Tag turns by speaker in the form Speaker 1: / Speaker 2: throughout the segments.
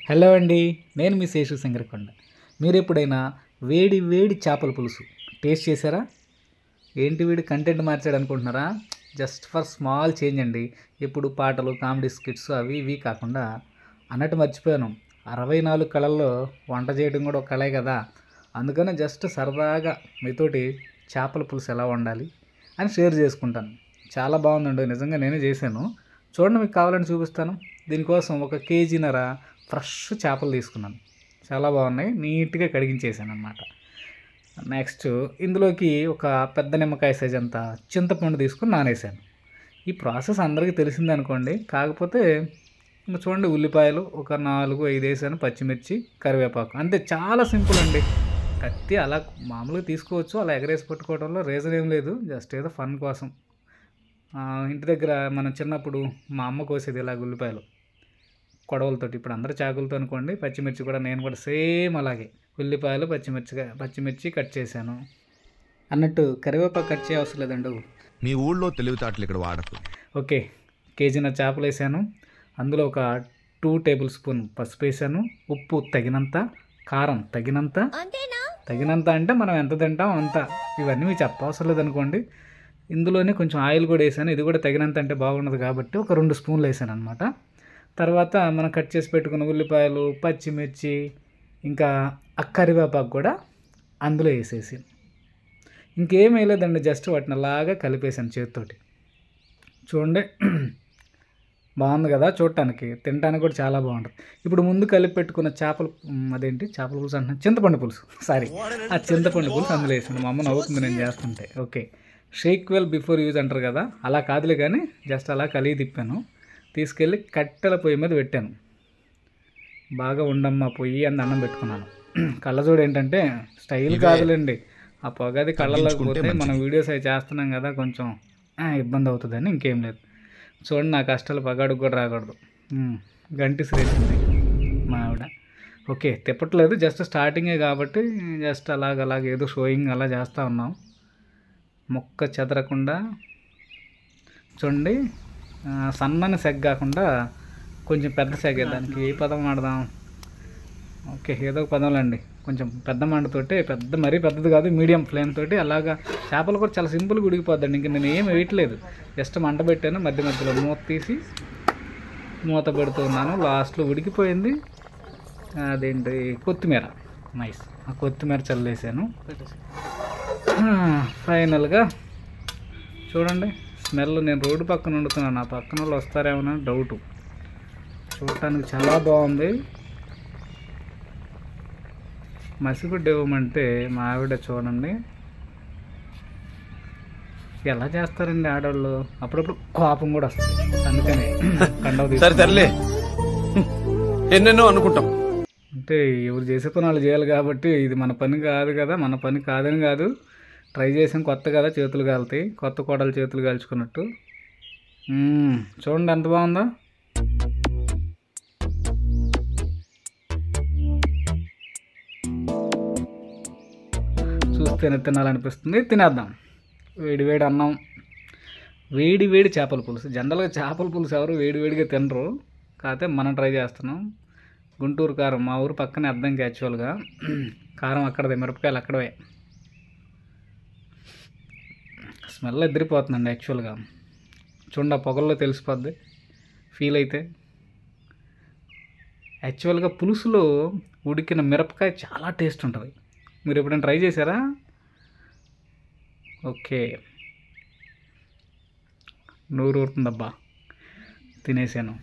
Speaker 1: Hello అండి, నేను మీ శేషు సింగరకొండ. మీరు ఎప్పుడైనా వేడి వేడి చేపల పులుసు టేస్ట్ చేశారా? ఏంటి వీడు కంటెంట్ మార్చాడు అనుకుంటున్నారా? జస్ట్ ఫర్ స్మాల్ చేంజ్ అండి. ఇప్పుడు పాటలు, కామెడీ స్కిట్స్ అవి ఇవి కాకుండా అన్నట్టు మర్చిపోయాను, 64 కళల్లో వంట చేయడం కూడా ఒక కళే కదా. అందుకనే జస్ట్ సరదాగా మీతోటి చేపల పులుసు ఎలా వండాలి అని షేర్ చేసుకుంటాను. చాలా బాగుందండి, నిజంగా నేనే చేశాను. చూడండి, మీకు కావాలని చూపిస్తాను. దీనికోసం 1 కేజీన్నర ఫ్రెష్ చేపలు తీసుకున్నాను. చాలా బాగున్నాయి, నీట్గా కడిగించేసాను అనమాట. నెక్స్ట్ ఇందులోకి ఒక పెద్ద నిమ్మకాయ సైజ్ అంతా చింతపండు తీసుకుని నానేసాను. ఈ ప్రాసెస్ అందరికీ తెలిసిందే అనుకోండి, కాకపోతే ఇంకా చూడండి, ఉల్లిపాయలు ఒక 4-5 వేసాను, పచ్చిమిర్చి, కరివేపాకు, అంతే. చాలా సింపుల్ అండి. కత్తి అలా మామూలుగా తీసుకోవచ్చు, అలా ఎగరేసి పట్టుకోవడంలో రీజన్ ఏం లేదు, జస్ట్ ఏదో ఫన్ కోసం. ఇంటి దగ్గర మనం చిన్నప్పుడు మా అమ్మ కోసేది ఇలాగ ఉల్లిపాయలు కొడవలతోటి. ఇప్పుడు అందరూ చాకులతో అనుకోండి. పచ్చిమిర్చి కూడా నేను కూడా సేమ్ అలాగే ఉల్లిపాయలు, పచ్చిమిర్చి కట్ చేశాను. అన్నట్టు కరివేపాకు కట్ చేయ అవసరం లేదండి.
Speaker 2: మీ ఊళ్ళో తెలివితేటలు ఇక్కడ వాడకు.
Speaker 1: ఓకే, కేజీన చేపలు వేసాను. అందులో ఒక 2 టేబుల్ స్పూన్ పసుపు వేసాను. ఉప్పు తగినంత, కారం తగినంత. తగినంత అంటే మనం ఎంత తింటాం అంత. ఇవన్నీ మీకు చెప్పవసరం లేదనుకోండి. ఇందులోనే కొంచెం ఆయిల్ కూడా వేసాను. ఇది కూడా తగినంత అంటే బాగుండదు కాబట్టి ఒక 2 స్పూన్లు వేసాను అనమాట. తర్వాత మనం కట్ చేసి పెట్టుకున్న ఉల్లిపాయలు, పచ్చిమిర్చి, ఇంకా కరివేపాకు కూడా అందులో వేసేసి ఇంకేం వేయలేదండి, జస్ట్ వాటిని అలాగా కలిపేసాను చేతితోటి. చూడండి, బాగుంది కదా చూడటానికి, తినడానికి కూడా చాలా బాగుంటుంది. ఇప్పుడు ముందు కలిపి పెట్టుకున్న చేపల పులుసు అంటున్నాను, చింతపండు పులుసు, సారీ, ఆ చింతపండు పులుసు అందులో వేసాను. మా అమ్మ నవ్వుతుంది నేను చేస్తుంటే. Okay, shake well before use అంటారు కదా, అలా కాదులే కానీ జస్ట్ అలా కలిగి తిప్పాను. తీసుకెళ్ళి కట్టెల పొయ్యి మీద పెట్టాను. బాగా ఉండమ్మా పొయ్యి అని అన్నం పెట్టుకున్నాను. కళ్ళజోడు ఏంటంటే స్టైల్ కాదులేండి, ఆ పొగది కళ్ళలోకి పోతే మనం వీడియోస్ అవి చేస్తున్నాం కదా, కొంచెం ఇబ్బంది అవుతుందని, ఇంకేం లేదు. చూడండి, నా కష్టాలు పగాడుకు కూడా రాకూడదు. గంటి శ్రేసింది మా ఆవిడ. ఓకే, తిప్పట్లేదు, జస్ట్ స్టార్టింగే కాబట్టి జస్ట్ అలాగ ఏదో షోయింగ్ అలా చేస్తూ ఉన్నాం. మొక్క చెదరకుండా చూడండి. సన్నని సెగ కాకుండా కొంచెం పెద్ద సెగ, దానికి ఏ పదం వాడదాం? ఓకే, ఏదో ఒక పదంలండి. కొంచెం పెద్ద మంటతోటి, మరీ పెద్దది కాదు, మీడియం ఫ్లేమ్ తోటి అలాగా. చేపలు కూడా చాలా సింపుల్గా ఉడికిపోద్దండి. ఇంక నేను ఏం వేయట్లేదు, జస్ట్ మంట పెట్టాను, మధ్యలో మూత తీసి మూత పెడుతున్నాను. లాస్ట్లో ఉడికిపోయింది. అదేంటి, కొత్తిమీర, నైస్, ఆ కొత్తిమీర చల్లేసాను. ఫైనల్గా చూడండి, స్మెల్. నేను రోడ్డు పక్కన వండుతున్నాను, నా పక్కన వాళ్ళు వస్తారేమో డౌటు. చూడటానికి చాలా బాగుంది. మసిగుడ్డ ఇవ్వమంటే మా ఆవిడ చూడండి ఎలా చేస్తారండి ఆడవాళ్ళు. అప్పుడప్పుడు కోపం కూడా వస్తుంది, అందుకని కండవ
Speaker 2: ఎన్నెన్నో అనుకుంటాం.
Speaker 1: అంటే ఎవరు చేసే పని వాళ్ళు చేయాలి కాబట్టి, ఇది మన పని కాదు కదా. మన పని కాదని కాదు, ట్రై చేసాం, కొత్త కదా, చేతులు కాలుతాయి, కొత్త కోడలు చేతులు కాల్చుకున్నట్టు. చూడండి ఎంత బాగుందో. చూస్తేనే తినాలనిపిస్తుంది. తినేద్దాం. వేడి అన్నం, వేడి చేపల పులుసు. జనరల్గా చేపల పులుసు ఎవరు వేడిగా తినరు, కాకపోతే మనం ట్రై చేస్తున్నాం. గుంటూరు కారం, మా ఊరు పక్కనే అద్దంకి. యాక్చువల్గా కారం అక్కడదే, మిరపకాయలు అక్కడవే. స్మెల్ ఎదిరిపోతుందండి యాక్చువల్గా. చూడండి, పొగల్లో తెలిసిపోద్ది ఫీల్ అయితే. యాక్చువల్గా పులుసులో ఉడికిన మిరపకాయ చాలా టేస్ట్ ఉంటుంది. మీరు ఎప్పుడైనా ట్రై చేశారా? ఓకే, నూరు ఊరుతుందబ్బా, తినేసాను.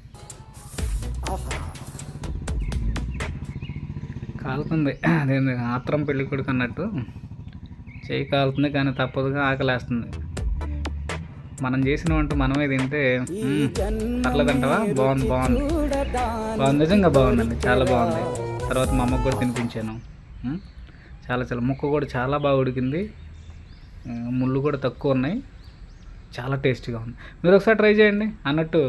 Speaker 1: కాలుతుంది, అదే ఆత్రం పెళ్ళి కొడుకు అన్నట్టు చేయి కాలుతుంది, కానీ తప్పదుగా ఆకలేస్తుంది. మనం చేసిన వంట మనమే తింటే పర్లేదంటావా? బాగుంది, నిజంగా బాగుందండి, చాలా బాగుంది. తర్వాత మా అమ్మకు కూడా తినిపించాను. చాలా ముక్క కూడా చాలా బాగా ఉడికింది, ముళ్ళు కూడా తక్కువ ఉన్నాయి, చాలా టేస్టీగా ఉంది. మీరు ఒకసారి ట్రై చేయండి. అన్నట్టు